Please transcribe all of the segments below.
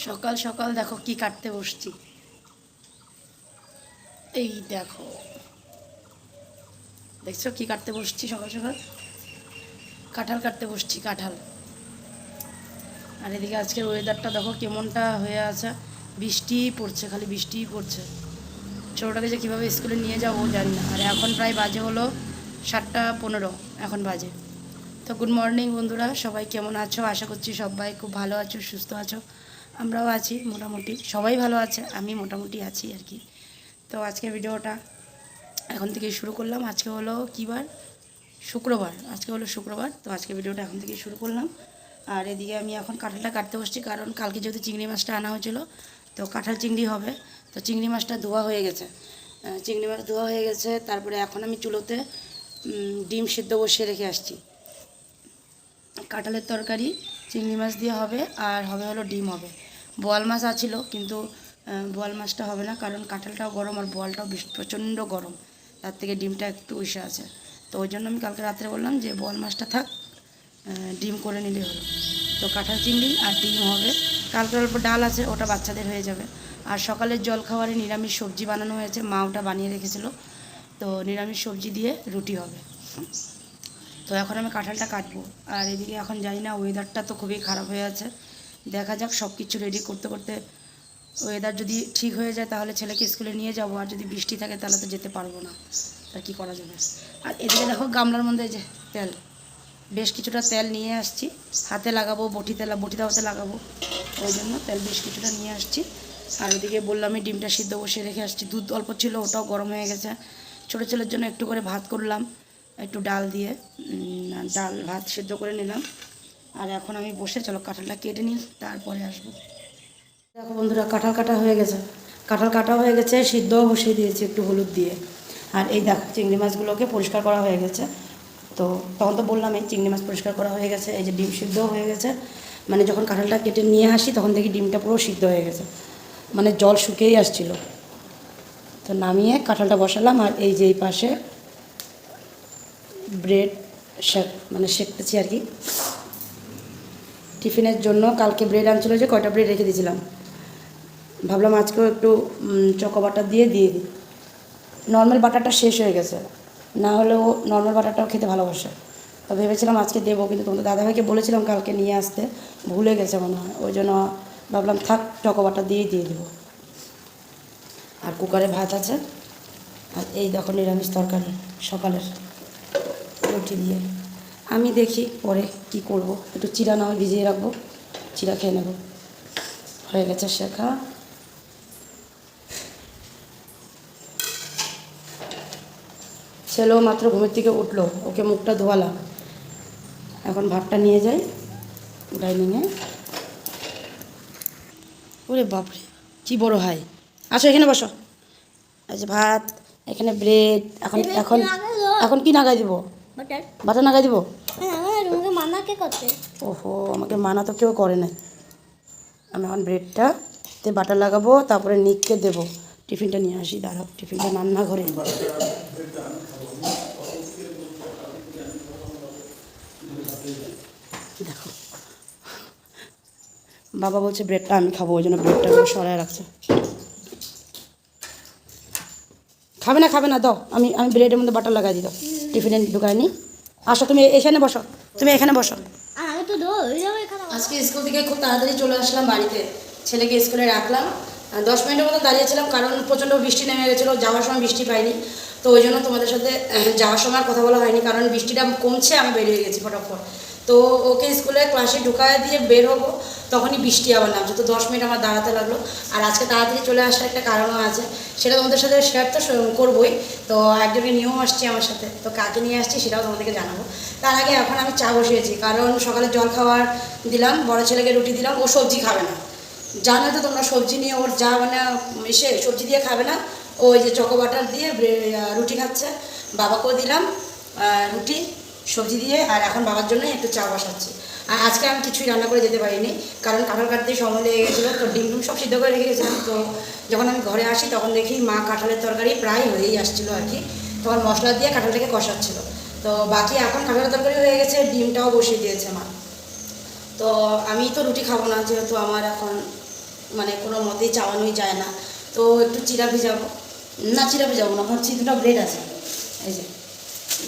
সকাল সকাল দেখো কি কাটতে বসছি। এই দেখো, দেখছো কি কাটতে বসছি সকাল সকাল? কাঁঠাল কাটতে বসছি, কাঁঠাল। আর এদিকে আজকের ওয়েদারটা দেখো কেমনটা হয়ে আছে, বৃষ্টিই পড়ছে, খালি বৃষ্টিই পড়ছে। ছোটোটাকে যে কীভাবে স্কুলে নিয়ে যাবো জানি না। আর এখন প্রায় বাজে হলো 7:15 এখন বাজে। তো গুড মর্নিং বন্ধুরা, সবাই কেমন আছো? আশা করছি সবাই খুব ভালো আছো, সুস্থ আছো। আমরাও আছি মোটামুটি, সবাই ভালো আছে, আমি মোটামুটি আছি আর কি। তো আজকে ভিডিওটা এখন থেকেই শুরু করলাম। আজকে হলো কী বার? শুক্রবার। আজকে হলো শুক্রবার, তো আজকে ভিডিওটা এখন থেকেই শুরু করলাম। আর এদিকে আমি এখন কাঁঠালটা কাটতে বসছি, কারণ কালকে যেহেতু চিংড়ি মাছটা আনা হয়েছিল, তো কাঁঠাল চিংড়ি হবে। তো চিংড়ি মাছটা ধোয়া হয়ে গেছে, চিংড়ি মাছ ধোয়া হয়ে গেছে। তারপরে এখন আমি চুলোতে ডিম সিদ্ধ বসিয়ে রেখে আসছি। কাঁঠালের তরকারি চিংড়ি মাছ দিয়ে হবে, আর হবে হলো ডিম হবে। বোয়াল মাছ আছিল, কিন্তু বোয়াল মাছটা হবে না, কারণ কাঁঠালটাও গরম আর বোয়ালটাও প্রচণ্ড গরম, তার থেকে ডিমটা একটু বসে আছে। তো ওই জন্য আমি কালকে রাত্রে বললাম যে বোয়াল মাছটা থাক, ডিম করে নিলে হলো। তো কাঁঠাল চিংড়ি আর ডিম হবে। কালকে অল্প ডাল আছে, ওটা বাচ্চাদের হয়ে যাবে। আর সকালের জলখাবারে নিরামিষ সবজি বানানো হয়েছে, মা ওটা বানিয়ে রেখেছিল। তো নিরামিষ সবজি দিয়ে রুটি হবে। তো এখন আমি কাঁঠালটা কাটবো। আর এদিকে এখন জানি না, ওয়েদারটা তো খুবই খারাপ হয়ে আছে। দেখা যাক, সব কিছু রেডি করতে করতে ওয়েদার যদি ঠিক হয়ে যায় তাহলে ছেলেকে স্কুলে নিয়ে যাব, আর যদি বৃষ্টি থাকে তাহলে তো যেতে পারবো না। আর কী করা যাবে। আর এদিকে দেখো গামলার মধ্যে যে তেল, বেশ কিছুটা তেল নিয়ে আসছি, হাতে লাগাবো, বটিতে লাগাবো, ওই জন্য তেল বেশ কিছুটা নিয়ে আসছি। আর ওদিকে বললামই ডিমটা সিদ্ধ বসিয়ে রেখে আসছি। দুধ অল্প ছিল, ওটাও গরম হয়ে গেছে। ছোটো ছেলের জন্য একটু করে ভাত করলাম, একটু ডাল দিয়ে ডাল ভাত সিদ্ধ করে নিলাম। আর এখন আমি বসে, চলো কাঁঠালটা কেটে নিই, তারপরে আসবো। দেখো বন্ধুরা, কাঁঠাল কাটা হয়ে গেছে, কাঁঠাল কাটা হয়ে গেছে, সিদ্ধও বসিয়ে দিয়েছি একটু হলুদ দিয়ে। আর এই দেখো চিংড়ি মাছগুলোকে পরিষ্কার করা হয়ে গেছে। তো তখন তো বললাম এই চিংড়ি মাছ পরিষ্কার করা হয়ে গেছে। এই যে ডিম সিদ্ধও হয়ে গেছে, মানে যখন কাঁঠালটা কেটে নিয়ে আসি তখন দেখি ডিমটা পুরো সিদ্ধ হয়ে গেছে, মানে জল শুকিয়েই আসছিল। তো নামিয়ে কাঁঠালটা বসালাম। আর এই যে এই পাশে ব্রেড সেঁকতেছি আর কি, টিফিনের জন্য। কালকে ব্রেড আনছিল, যে কয়টা ব্রেড রেখে দিয়েছিলাম, ভাবলাম আজকেও একটু চকো বাটার দিয়ে দিই। নর্মাল বাটারটা শেষ হয়ে গেছে, না হলেও নর্মাল বাটারটাও খেতে ভালোবাসে। তো ভেবেছিলাম আজকে দেবো, কিন্তু তোমাদের দাদাভাইকে বলেছিলাম কালকে নিয়ে আসতে, ভুলে গেছে মনে হয়, ওই জন্য ভাবলাম থাক চকো বাটার দিয়ে দেবো। আর কুকারে ভাত আছে। আর এই দেখো নিরামিষ তরকারি সকালের, রুটি দিয়ে। আমি দেখি পরে কি করব, একটু চিড়া না হয় ভিজিয়ে রাখবো, চিড়া খেয়ে নেব। হয়ে গেছে শেখা। ছেলেও মাত্র ঘুমের থেকে উঠলো, ওকে মুখটা ধোয়ালাম। এখন ভাতটা নিয়ে যাই ডাইনিংয়ে। ওরে বাপরে, কি বড় হয়! আসো এখানে বসো। এই যে ভাত, এখানে ব্রেড। এখন এখন এখন কি নাগাই দিব? বাটার নাগাই দিব? মানা কে করতে? ওহো, আমাকে মানা তো কেউ করে না। আমি এখন ব্রেডটাতে বাটার লাগাবো, তারপরে নিককে দেবো। টিফিনটা নিয়ে আসি, দাঁড়াও, টিফিনটা রান্নাঘরে। দেখো বাবা বলছে ব্রেডটা আমি খাবো, ওই জন্য ব্রেডটা সরায় রাখছে। খাবে না দাও, আমি আমি ব্রেডের মধ্যে বাটার লাগাই দিই, দাও টিফিনে ঢুকায় নি। আসো তুমি এখানে বসো, তুমি এখানে বসো। আজকে স্কুল থেকে খুব তাড়াতাড়ি চলে আসলাম বাড়িতে, ছেলেকে স্কুলে রাখলাম। 10 মিনিটের মতো দাঁড়িয়েছিলাম, কারণ প্রচণ্ড বৃষ্টি নেমে গেছিলো, যাওয়ার সময় বৃষ্টি পাইনি। তো ওই জন্য তোমাদের সাথে যাওয়ার সময় কথা বলা হয়নি, কারণ বৃষ্টিটা কমছে, আমি বেরিয়ে গেছি ফটাফট। তো ওকে স্কুলে ক্লাসে ঢুকায় দিয়ে বের হবো, তখনই বৃষ্টি আবার নামছে। তো 10 মিনিট আমার দাঁড়াতে লাগলো। আর আজকে তাড়াতাড়ি চলে আসার একটা কারণও আছে, সেটা তোমাদের সাথে শেয়ার তো করবোই। তো একজনকে নিয়েও আসছি আমার সাথে, তো কাকে নিয়ে আসছি সেটাও তোমাদেরকে জানাবো। তার আগে এখন আমি চা বসিয়েছি, কারণ সকালে জল খাবার দিলাম, বড় ছেলেকে রুটি দিলাম, ও সবজি খাবে না। জানো তো তোমরা, সবজি নিয়ে ওর যা মানে এসে সবজি দিয়ে খাবে না, ওই যে চকো বাটার দিয়ে রুটি খাচ্ছে। বাবাকেও দিলাম রুটি সবজি দিয়ে। আর এখন বাবার জন্য একটু চা বসাচ্ছি। আর আজকে আমি কিছুই রান্না করে যেতে পারিনি, কারণ কাঁঠাল কাটতে সময় লেগে গেছিলো। তো ডিম সব সিদ্ধ করে রেখে গেছিলাম। তো যখন আমি ঘরে আসি তখন দেখি মা কাঁঠালের তরকারি প্রায় হয়েই আসছিলো আর কি, তখন মশলা দিয়ে কাঁঠালটাকে কষাচ্ছিলো। তো বাকি এখন কাঁঠালের তরকারি হয়ে গেছে, ডিমটাও বসিয়ে দিয়েছে মা। তো আমি তো রুটি খাবো না, যেহেতু আমার এখন মানে কোনো মতেই চাওয়ানোই যায় না। তো একটু চিরা ভিজাবো, না চিরা ভিজাবো না, ভাবছি দুটো ব্রেড আছে, এই যে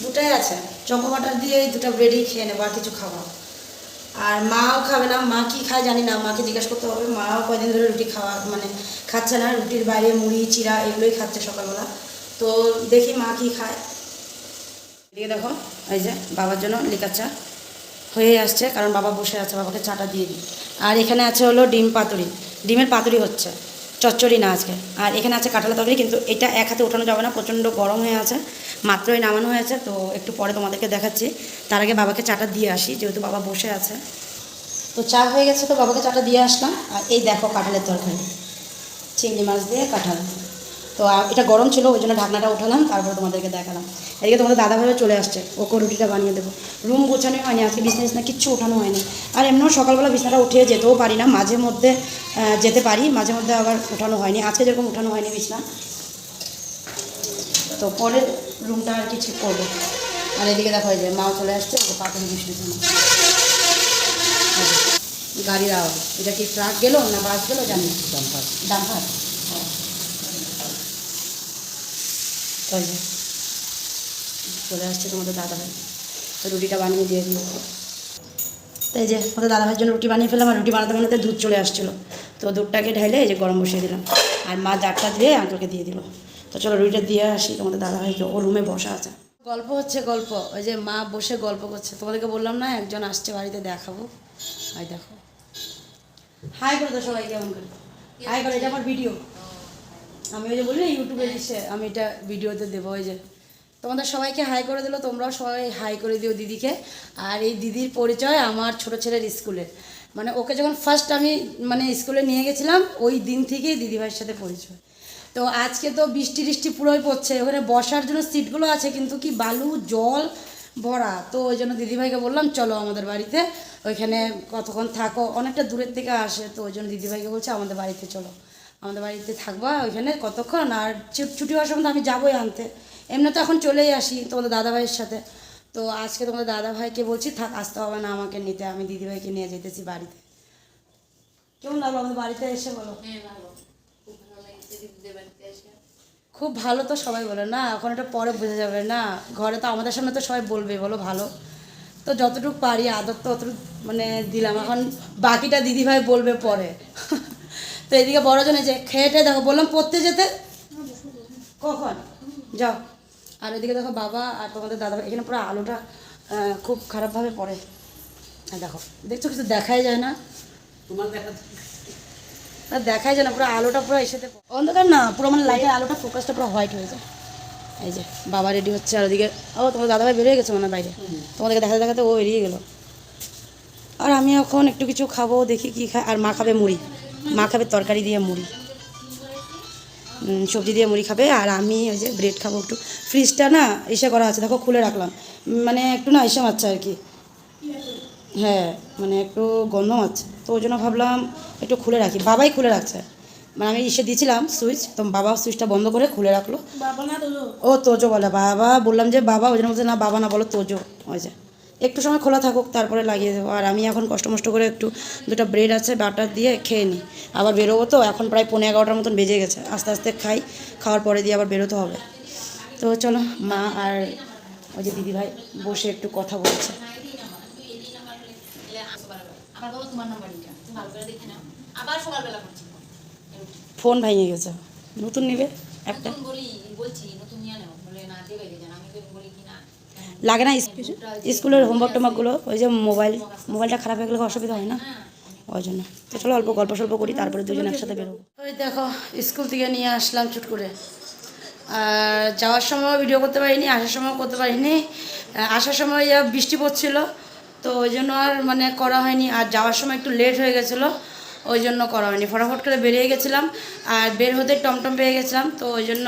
দুটাই আছে, চকো বাটার দিয়ে এই দুটো ব্রেডই খেয়ে নেবো, আর কিছু খাবো না। আর মাও খাবে না, মা কি খায় জানি না, মাকে জিজ্ঞেস করতে হবে। মাও কয়দিন ধরে রুটি খাওয়া মানে খাচ্ছে না, রুটির বাইরে মুড়ি চিরা এগুলোই খাচ্ছে সকালবেলা। তো দেখি মা কি খায়। এদিকে দেখো, এই যে বাবার জন্য লিকার চা হয়ে আসছে, কারণ বাবা বসে আছে, বাবাকে চাটা দিয়ে দিই। আর এখানে আছে হলো ডিম পাতুরি, ডিমের পাতুরি হচ্ছে, চচ্চড়ি না আজকে। আর এখানে আছে কাঁঠালের তরকারি, কিন্তু এটা এক হাতে ওঠানো যাবে না, প্রচণ্ড গরম হয়ে আছে, মাত্রই নামানো হয়েছে। তো একটু পরে তোমাদেরকে দেখাচ্ছি, তার আগে বাবাকে চাটা দিয়ে আসি, যেহেতু বাবা বসে আছে। তো চা হয়ে গেছে, তো বাবাকে চাটা দিয়ে আসলাম। আর এই দেখো কাঁঠালের তরকারি, চিংড়ি মাছ দিয়ে কাঁঠাল। তো এটা গরম ছিল, ওই জন্য ঢাকনাটা উঠালাম, তারপরে তোমাদেরকে দেখালাম। এদিকে তোমাদের দাদাভাইও চলে আসছে, ওকে রুটিটা বানিয়ে দেবো। রুম গোছানোই হয়নি আজকে, বিছনা কিচ্ছু ওঠানো হয়নি। আর এমনিও সকালবেলা বিছনাটা উঠিয়ে যেতেও পারি না, মাঝে মধ্যে যেতে পারি, মাঝে মধ্যে আবার উঠানো হয়নি, আজকে যেরকম উঠানো হয়নি বিছনা। তো পরে রুমটা আর কি ঠিক করবো। আর এদিকে দেখা যায় মাও চলে আসছে, পাতুরি মিষ্টির জন্য। গাড়ির আওয়াজ, এটা কি ট্রাক গেলো না বাস গেলো জানি না। Dumper, dumper. ওই যে চলে আসছে তোমাদের দাদাভাই, তো রুটিটা বানিয়ে দিয়ে দিই। তো এই যে তোমাদের দাদাভাইয়ের জন্য রুটি বানিয়ে ফেললাম। আর রুটি বানাতে বানাতে দুধ চলে আসছিলো, তো দুধটাকে ঢাইলে এই যে গরম বসিয়ে দিলাম। আর মা জারটা দিয়ে আঙ্কেলকে দিয়ে দিল। তো চলো রুটিটা দিয়ে আসি তোমাদের দাদাভাইকে, ও রুমে বসা আছে, গল্প হচ্ছে গল্প। ওই যে মা বসে গল্প করছে, তোমাদেরকে বললাম না একজন আসছে বাড়িতে, দেখাবো। হাই দেখো, হাই করে তো সবাই, কেমন করে হাই করে, এটা আমার ভিডিও। আমি ওই যে বলি না ইউটিউবে দিচ্ছে, আমি এটা ভিডিওতে দেবো। ওই যে তোমাদের সবাইকে হাই করে দিল, তোমরাও সবাই হাই করে দিও দিদিকে। আর এই দিদির পরিচয় আমার ছোট ছেলের স্কুলের, মানে ওকে যখন ফার্স্ট আমি মানে স্কুলে নিয়ে গেছিলাম, ওই দিন থেকেই দিদিভাইয়ের সাথে পরিচয়। তো আজকে তো বৃষ্টি টিষ্টি পুরোই পড়ছে, ওখানে বসার জন্য সিটগুলো আছে, কিন্তু কি বালু জল ভরা। তো ওই জন্য দিদিভাইকে বললাম চলো আমাদের বাড়িতে, ওইখানে কতক্ষণ থাকো, অনেকটা দূরের থেকে আসে। তো ওই জন্য দিদিভাইকে বলছে আমাদের বাড়িতে চলো, আমাদের বাড়িতে থাকবা ওইখানে কতক্ষণ, আর ছুটি হওয়ার সময় তো আমি যাবোই আনতে, এমনি তো এখন চলেই আসি তোমাদের দাদাভাইয়ের সাথে। তো আজকে তোমাদের দাদাভাইকে বলছি থাক, আসতে হবে না আমাকে নিতে, আমি দিদিভাইকে নিয়ে যেতেছি বাড়িতে। কেমন লাগলো আমাদের বাড়িতে এসে বলো? খুব ভালো তো সবাই বলে না, এখন এটা পরে বোঝা যাবে না, ঘরে তো আমাদের সামনে তো সবাই বলবে বলো ভালো। তো যতটুকু পারি আদর তো অতটুকু মানে দিলাম, এখন বাকিটা দিদিভাই বলবে পরে। তো এদিকে বড়জন এসে খেয়ে টেয়ে দেখো, বললাম পড়তে যেতে, কখন যাও। আর এদিকে দেখো বাবা আর তোমাদের দাদা, এখানে পুরো আলোটা খুব খারাপভাবে পড়ে। আর দেখো দেখছো কিছু দেখাই যায় না, তোমার দেখাই যায় না, পুরো আলোটা পুরো এসেতে অন্ধকার না, পুরো মানে লাইটের আলোটা ফোকাসটা পুরো হোয়াইট হয়ে যায়। এই যে বাবা রেডি হচ্ছে, আর ওদিকে ও তোমার দাদাভাই বেরিয়ে গেছে মানে বাইরে, তোমাদেরকে দেখাতে দেখাতে ও বেরিয়ে গেলো। আর আমি এখন একটু কিছু খাবো, দেখি কি খাই। আর মা খাবে মুড়ি, মা খাবে তরকারি দিয়ে মুড়ি, সবজি দিয়ে মুড়ি খাবে। আর আমি ওই যে ব্রেড খাবো একটু, ফ্রিজটা না এসে করা আছে দেখো, খুলে রাখলাম, মানে একটু না এসে মারছে আর কি, হ্যাঁ মানে একটু গন্ধ মারছে, তো ওই জন্য ভাবলাম একটু খুলে রাখি। বাবাই খুলে রাখছে, মানে আমি এসে দিয়েছিলাম সুইচ, তো বাবা সুইচটা বন্ধ করে খুলে রাখলো। ও তোজো বলে, বাবা বললাম যে বাবা, ওই জন্য বলছে না বাবা না বলো তোজো। ওই যে একটু সময় খোলা থাকুক, তারপরে লাগিয়ে দেবো। আর আমি এখন কষ্ট মষ্ট করে একটু দুটো ব্রেড আছে বাটার দিয়ে খেয়ে নিই, আবার বেরোবো। তো এখন প্রায় 11:15 মতন বেজে গেছে, আস্তে আস্তে খাই, খাওয়ার পরে দিয়ে আবার বেরোতে হবে। তো চলো মা আর ওই যে দিদিভাই বসে একটু কথা বলছে। ফোন ভেঙে গেছে, নতুন নিবে একটা, লাগে না স্কুলের হোমওয়ার্ক টোমওয়ার্কগুলো, ওই যে মোবাইলটা খারাপ হয়ে গেলে অসুবিধা হয় না, ওই জন্য। তো চলো অল্প গল্প সল্প করি, তারপরে দুজন একসাথে বেরোবো। ওই দেখো স্কুল থেকে নিয়ে আসলাম চুট করে, আর যাওয়ার সময় ভিডিও করতে পারিনি, আসার সময়ও করতে পারিনি। আসার সময় বৃষ্টি পড়ছিল, তো ওই জন্য আর মানে করা হয়নি। আর যাওয়ার সময় একটু লেট হয়ে গেছিলো, ওই জন্য করা হয়নি, ফটাফট করে বেরিয়ে গেছিলাম। আর বের হতে টমটম পেয়ে গেছিলাম, তো ওই জন্য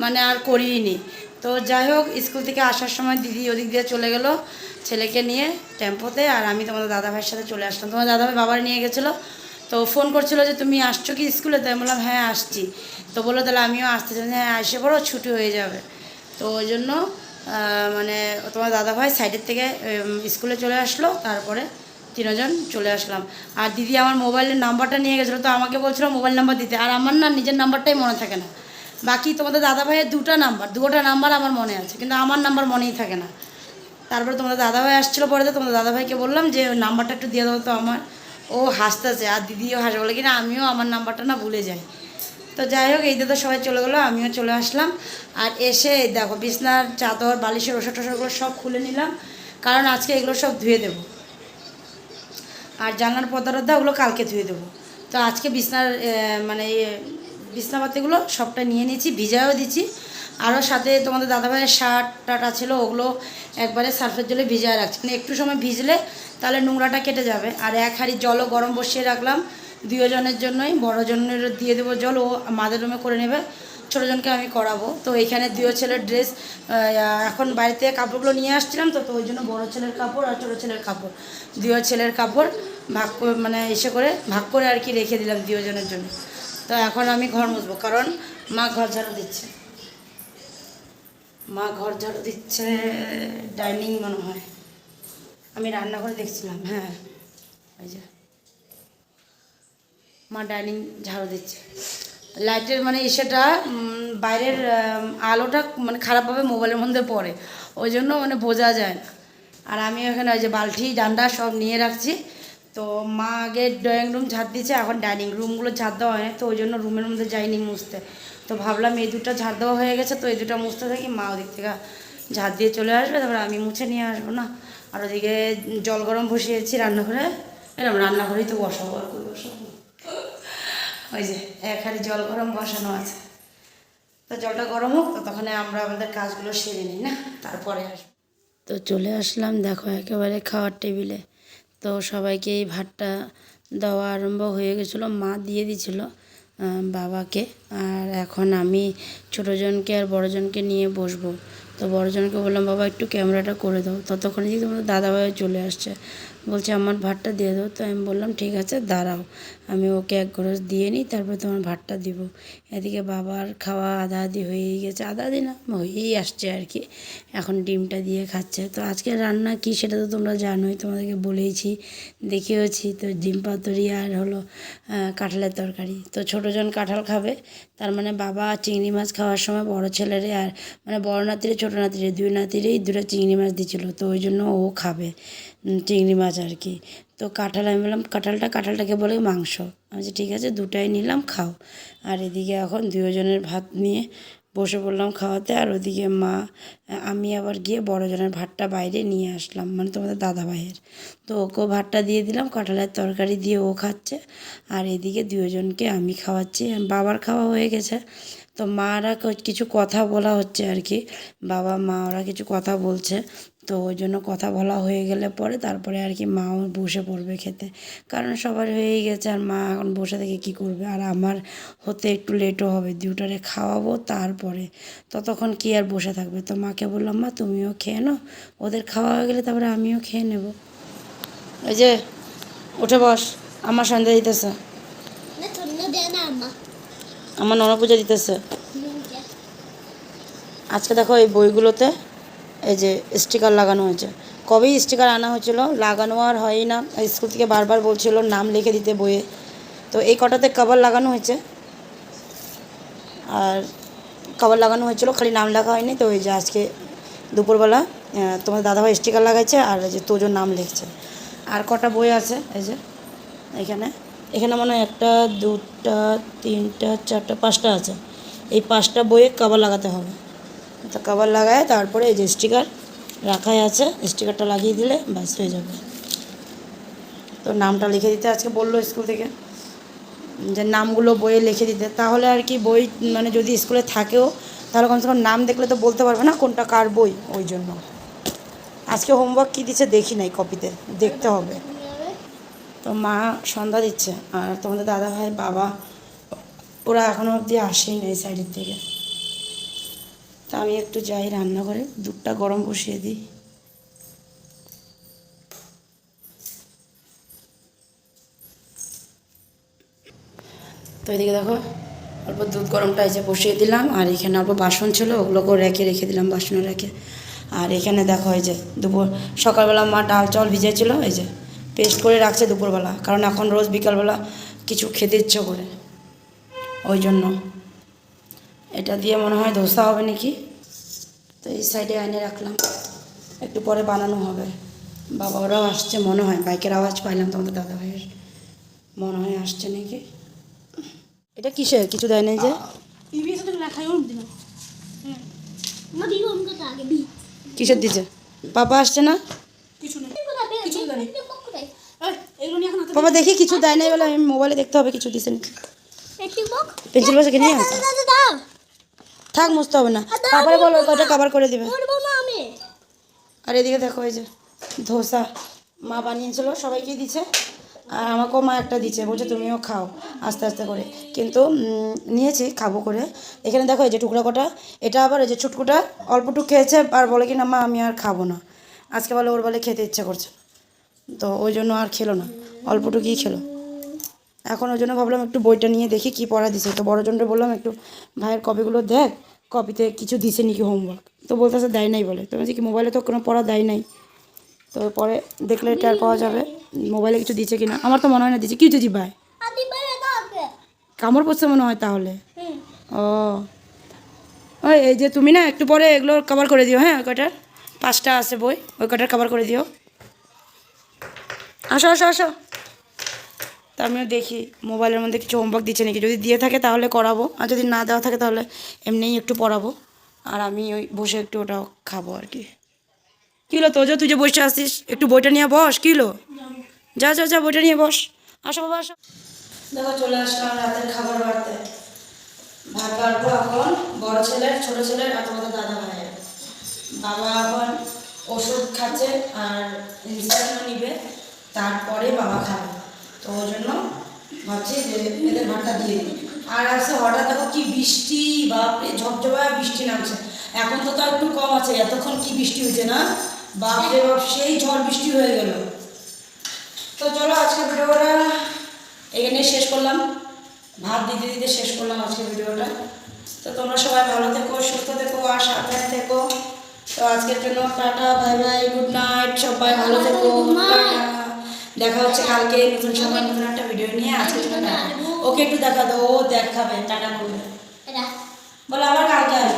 মানে আর করিনি। তো যাই হোক, স্কুল থেকে আসার সময় দিদি ওদিক দিয়ে চলে গেল ছেলেকে নিয়ে টেম্পোতে, আর আমি তোমাদের দাদাভাইয়ের সাথে চলে আসলাম। তোমার দাদাভাই বাবার নিয়ে গেছিলো, তো ফোন করছিলো যে তুমি আসছো কি স্কুলে, তাই বললাম হ্যাঁ আসছি। তো বললো তাহলে আমিও আসতে চাই, হ্যাঁ এসে পড়ো ছুটি হয়ে যাবে। তো ওই জন্য মানে তোমার দাদাভাই সাইডের থেকে স্কুলে চলে আসলো, তারপরে তিনজন চলে আসলাম। আর দিদি আমার মোবাইলের নাম্বারটা নিয়ে গেছিলো, তো আমাকে বলছিল মোবাইল নাম্বার দিতে, আর আমার না নিজের নাম্বারটাই মনে থাকে না। বাকি তোমাদের দাদাভাইয়ের দুটো নাম্বার আমার মনে আছে, কিন্তু আমার নাম্বার মনেই থাকে না। তারপরে তোমাদের দাদাভাই আসছিলো, পরে তো তোমাদের দাদাভাইকে বললাম যে নাম্বারটা একটু দিয়ে দেবো তো আমার। ও হাসতেছে, আর দিদিও হাসে, বলে কিনা আমিও আমার নাম্বারটা না ভুলে যাই। তো যাই হোক, এই তো সবাই চলে গেলো, আমিও চলে আসলাম। আর এসে দেখো বিছনার চাদর বালিশের ওষুধ টোষারগুলো সব খুলে নিলাম, কারণ আজকে এগুলো সব ধুয়ে দেবো। আর জানলার পর্দা ওগুলো কালকে ধুয়ে দেবো। তো আজকে বিছনার মানে বিছনাপাতিগুলো সবটা নিয়ে নিয়েছি, ভিজাও দিচ্ছি। আরও সাথে তোমাদের দাদাভাইয়ের শার্ট টাটা ছিল, ওগুলো একবারে সার্ফের জলে ভিজায় রাখছি, মানে একটু সময় ভিজলে তাহলে নোংরাটা কেটে যাবে। আর এক হাঁড়ি জলও গরম বসিয়ে রাখলাম দুজনের জন্যই। বড় জনের দিয়ে দেবো জল, ও মাদের রুমে করে নেবে, ছোটোজনকে আমি করাবো। তো এখানে দুই ছেলের ড্রেস, এখন বাড়ি থেকে কাপড়গুলো নিয়ে আসছিলাম, তো ওই জন্য বড়ো ছেলের কাপড় আর ছোটো ছেলের কাপড়, দুই ছেলের কাপড় ভাগ করে মানে এসে করে ভাগ করে আর কি রেখে দিলাম দুজনের জন্য। তো এখন আমি ঘর মুছবো, কারণ মা ঘর ঝাড়ু দিচ্ছে। ডাইনিং মনে হয়, আমি রান্না করে দেখছিলাম। হ্যাঁ, ওই যে মা ডাইনিং ঝাড়ু দিচ্ছে। লাইটের মানে ইসেটা বাইরের আলোটা মানে খারাপভাবে মোবাইলের মধ্যে পড়ে, ওই জন্য মানে বোঝা যায় না। আর আমি এখানে ওই যে বালতি ডান্ডা সব নিয়ে রাখছি। তো মা আগে ড্রয়িং রুম ঝাড় দিচ্ছে, এখন ডাইনিং রুমগুলো ঝাড় দেওয়া হয় না, তো ওই জন্য রুমের মধ্যে যাইনি মুছতে। তো ভাবলাম এই দুটো ঝাড় দেওয়া হয়ে গেছে, তো এই দুটো মুছতে থাকি, মা ওদিক থেকে ঝাড় দিয়ে চলে আসবে, তারপরে আমি মুছে নিয়ে আসবো না। আর ওদিকে জল গরম বসিয়েছি রান্নাঘরে, এরকম রান্নাঘরেই তো বসাবো, আর কই বসাবো। ওই যে এক হাঁড়ি জল গরম বসানো আছে, তো জলটা গরম হোক, তো তখন আমরা আমাদের কাজগুলো সেরে নিই না, তারপরে আসবো। তো চলে আসলাম দেখো একেবারে খাওয়ার টেবিলে। তো সবাইকে এই ভাতটা দেওয়া আরম্ভ হয়ে গেছিলো, মা দিয়ে দিছিলো বাবাকে। আর এখন আমি ছোটোজনকে আর বড়জনকে নিয়ে বসবো। তো বড়জনকে বললাম বাবা একটু ক্যামেরাটা করে দাও, ততক্ষণে যে তোমাদের দাদাভাই চলে আসছে, বলছে আমার ভাতটা দিয়ে দাও। তো আমি বললাম ঠিক আছে দাঁড়াও, আমি ওকে এক গ্লাস দিয়ে নিই, তারপর তোমার ভাতটা দিব। এদিকে বাবার খাওয়া আধা আধি হয়েই গেছে, আধা আধি না হয়েই আসছে আর কি, এখন ডিমটা দিয়ে খাচ্ছে। তো আজকে রান্না কি সেটা তো তোমরা জানোই, তোমাদেরকে বলেইছি, দেখিয়েছি। তো ডিম পাতুরি আর হলো কাঁঠালের তরকারি। তো ছোটোজন কাঁঠাল খাবে, তার মানে বাবা চিংড়ি মাছ খাওয়ার সময় বড় ছেলেরে আর মানে বড় নাতিরে ছোটো নাতিরে দুই নাতিরেই দুটো চিংড়ি মাছ দিয়েছিলো, তো ওই জন্য ও খাবে চিংড়ি মাছ আর কি। তো কাঁঠাল আমি বললাম কাঁঠালটাকে বলে মাংস, আমি ঠিক আছে দুটাই নিলাম খাও। আর এদিকে এখন দুজনের ভাত নিয়ে বসে পড়লাম খাওয়াতে। আর ওদিকে মা আমি আবার গিয়ে বড়জনের ভাতটা বাইরে নিয়ে আসলাম, মানে তোমাদের দাদাভাইয়ের। তো ওকেও ভাতটা দিয়ে দিলাম, কাঁঠালের তরকারি দিয়ে ও খাচ্ছে। আর এদিকে দুজনকে আমি খাওয়াচ্ছি, বাবার খাওয়া হয়ে গেছে। তো মারা কিছু কথা বলা হচ্ছে আর কি, বাবা মা ওরা কিছু কথা বলছে। তো ওই জন্য কথা বলা হয়ে গেলে পরে তারপরে আর কি মাও বসে পড়বে খেতে, কারণ সবার হয়েই গেছে, আর মা এখন বসে থেকে কী করবে। আর আমার হতে একটু লেটও হবে, দুটারে খাওয়াবো তারপরে, ততক্ষণ কি আর বসে থাকবে। তো মাকে বললাম মা তুমিও খেয়ে নাও, ওদের খাওয়া হয়ে গেলে তারপরে আমিও খেয়ে নেব। এই যে উঠে বস, আমার সন্ধ্যা দিতেছে, না সন্ধ্যা দেয় না আম্মা। আমার নন পূজা দিতেছে। আজকে দেখো এই বইগুলোতে এই যে স্টিকার লাগানো হয়েছে, কবেই স্টিকার আনা হয়েছিল, লাগানো আর হয়ই না। স্কুল থেকে বারবার বলছিল নাম লিখে দিতে বইয়ে, তো এই কটাতে কভার লাগানো হয়েছে, আর কভার লাগানো হয়েছিল, খালি নাম লেখা হয়নি। তো ওই যে আজকে দুপুরবেলা তোমার দাদাভাই স্টিকার লাগাইছে, আর এই যে তোজোর নাম লিখছে। আর কটা বই আছে এই যে এখানে, এখানে মনে হয় একটা দুটা তিনটা চারটা পাঁচটা আছে, এই পাঁচটা বইয়ে কভার লাগাতে হবে। তো কভার লাগায় তারপরে এই যে স্টিকার রাখাই আছে, স্টিকারটা লাগিয়ে দিলে ব্যাস হয়ে যাবে। তো নামটা লিখে দিতে আজকে বললো স্কুল থেকে, যে নামগুলো বইয়ে লিখে দিতে, তাহলে আর কি বই মানে যদি স্কুলে থাকেও তাহলে কমসে কম নাম দেখলে তো বলতে পারবে না কোনটা কার বই। ওই জন্য আজকে হোমওয়ার্ক কী দিচ্ছে দেখি নাই, কপিতে দেখতে হবে। তো মা সন্ধ্যা দিচ্ছে, আর তোমাদের দাদাভাই বাবা ওরা এখনও অবধি আসেই না এই সাইডের থেকে। তা আমি একটু যাই রান্নাঘরে, দুধটা গরম বসিয়ে দিই। তো এদিকে দেখো অল্প দুধ গরমটা এসে বসিয়ে দিলাম, আর এখানে অল্প বাসন ছিল ওগুলোকেও রেখে দিলাম বাসনে রেখে। আর এখানে দেখো এই যে দুপুর সকালবেলা মা ডাল চাল ভিজেছিল, এই যে পেস্ট করে রাখছে দুপুরবেলা, কারণ এখন রোজ বিকালবেলা কিছু খেতে ইচ্ছে করে, ওই জন্য। এটা দিয়ে মনে হয় ধোসা হবে নাকি। তো এই সাইডে এনে রাখলাম, একটু পরে বানানো হবে। বাবা ওরাও আসছে মনে হয়, বাইকের আওয়াজ পাইলাম তোমাদের দাদা ভাইয়ের, মনে হয় আসছে নাকি। এটা কিসের কিছু দেয় নাই যে? মা দিও উনকো তো আগে দি কিসের দিছে? পাপা আসছে না? বাবা দেখি কিছু দেয় নাই বলে, আমি মোবাইলে দেখতে হবে কিছু দিছে নাকি। পেন্সিল বসে নিয়ে আসে, থাক মুছতে হবে না, তারপরে বলো ওটা কভার করে দিবে। আর এদিকে দেখো এই যে ধোসা মা বানিয়েছিল, সবাইকে দিচ্ছে, আর আমাকেও মা একটা দিচ্ছে, বলছে তুমিও খাও আস্তে আস্তে করে। কিন্তু নিয়েছি খাবো করে। এখানে দেখো এই যে টুকরা কটা, এটা আবার এই যে ছুটকুটা অল্পটুকু খেয়েছে আর বলে কি না মা আমি আর খাবো না, আজকে বলে ওর বলে খেতে ইচ্ছে করছে, তো ওই জন্য আর খেলো না, অল্পটুকুই খেলো। এখন ওই জন্য ভাবলাম একটু বইটা নিয়ে দেখি কি পড়া দিছে। তো বড়জনটা বললাম একটু ভাইয়ের কপিগুলো দেখ, কপিতে কিছু দিছে নাকি হোমওয়ার্ক। তো বলতেছে দেয় নাই বলে, তো বলছি কি মোবাইলে তো কোনো পড়া দেয় নাই, তো পরে দেখলে এটা আর পাওয়া যাবে মোবাইলে কিছু দিচ্ছে কিনা। আমার তো মনে হয় না দিচ্ছে। কি দিচ্ছি ভাই? কামড় পড়ছে মনে হয় তাহলে। ও ওই এই যে তুমি না একটু পরে এগুলো কভার করে দিও, হ্যাঁ ওই কটার 5টা আছে বই, ওই কটার কভার করে দিও। আসো আসো আসো। তা আমিও দেখি মোবাইলের মধ্যে কিছু হোমওয়ার্ক দিচ্ছে নাকি, যদি দিয়ে থাকে তাহলে করাবো, আর যদি না দেওয়া থাকে তাহলে এমনিই একটু পড়াবো, আর আমি ওই বসে একটু ওটাও খাবো আর কি। কী হলো তোজো, তুই যে বসে আসিস, একটু বইটা নিয়ে বস। কী হলো? যা যা যা বইটা নিয়ে বস। আসো বাবা আসো। দেখো চলে আসলাম রাতের খাবার বাড়তে। ভাত বাড়বো এখন বড় ছেলের, ছোট ছেলের আর তোমাদের দাদা ভাইয়ের। বাবা এখন ওষুধ খাচ্ছে আর ইনসুলিনও নিবে, তারপরে বাবা খাবে, তো ওই জন্য ভাবছি যে এদের ভাতটা দিয়ে দিই। আর আছে হঠাৎ দেখো কি বৃষ্টি, বাপরে ঝপঝপা বৃষ্টি নামছে। এখন তো তাও একটু কম আছে, এতক্ষণ কি বৃষ্টি হয়েছে না, বাপরে বাপ সেই ঝড় বৃষ্টি হয়ে গেল। তো চলো আজকে ভিডিওটা এখানে শেষ করলাম, ভাত দিতে দিতে শেষ করলাম আজকে ভিডিওটা। তো তোমরা সবাই ভালো থেকো, সুস্থ থেকো আর সাবধানে থেকো। তো আজকের জন্য tata, bye bye, good night, সবাই ভালো থেকো, টাটা। দেখা হচ্ছে কালকে নতুন সময় নতুন একটা ভিডিও নিয়ে। আজকের জন্য টাটা। ওকে একটু দেখা দাও, ও দেখাবে, টাটা বলবে, বলে আবার কালকে আসবে।